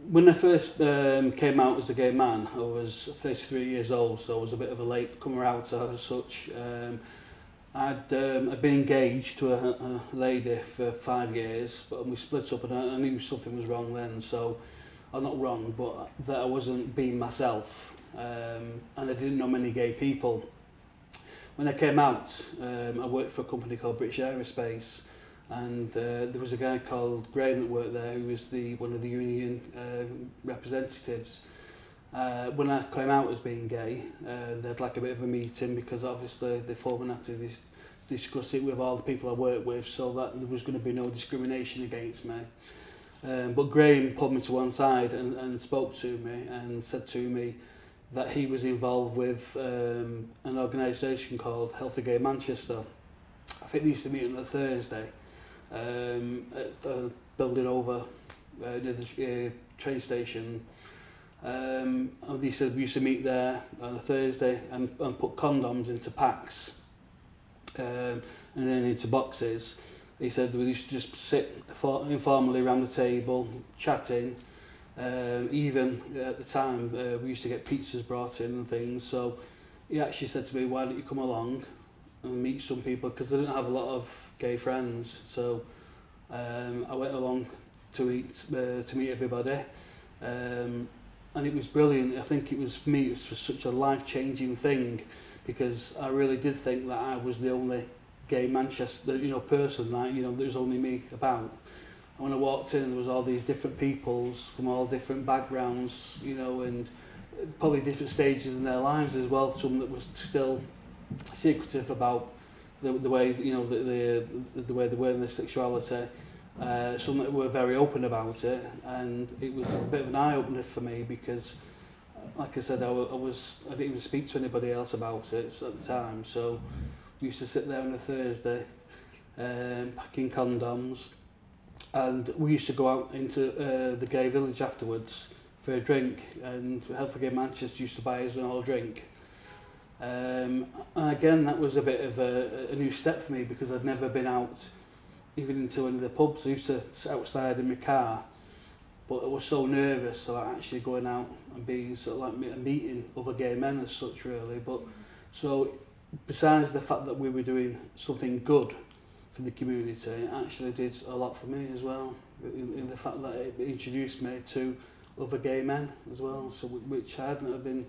When I first came out as a gay man, I was 33 years old, so I was a bit of a late comer out as such. I'd been engaged to a lady for 5 years, but we split up and I knew something was wrong then, so, or not wrong, but that I wasn't being myself, and I didn't know many gay people. When I came out, I worked for a company called British Aerospace, and there was a guy called Graham that worked there who was one of the union representatives. When I came out as being gay, they had like a bit of a meeting because obviously the foreman had to discuss it with all the people I worked with so that there was going to be no discrimination against me. But Graham pulled me to one side and spoke to me and said to me that he was involved with an organisation called Healthy Gay Manchester. I think they used to meet on a Thursday at a building over near the train station. And they said we used to meet there on a Thursday and put condoms into packs and then into boxes. He said we used to just sit informally around the table, chatting. Even at the time, we used to get pizzas brought in and things. So he actually said to me, why don't you come along and meet some people, because they didn't have a lot of gay friends. So I went along to meet everybody. And it was brilliant. I think it was, for me, it was such a life-changing thing, because I really did think that I was the only gay Manchester, person that, there was only me about. And when I walked in, there was all these different peoples from all different backgrounds, and probably different stages in their lives as well. Some that was still secretive about the way, the way they were in their sexuality. Some that were very open about it, and it was a bit of an eye-opener for me because, like I said, I didn't even speak to anybody else about it at the time. So we used to sit there on a Thursday, packing condoms, and we used to go out into the gay village afterwards for a drink, and Healthy Gay Manchester used to buy us an all drink. And again, that was a bit of a new step for me, because I'd never been out even into one of the pubs. I used to sit outside in my car, but I was so nervous about actually going out and being sort of like meeting other gay men as such, really. But so besides the fact that we were doing something good for the community, it actually did a lot for me as well, in the fact that it introduced me to other gay men as well, so which I hadn't have been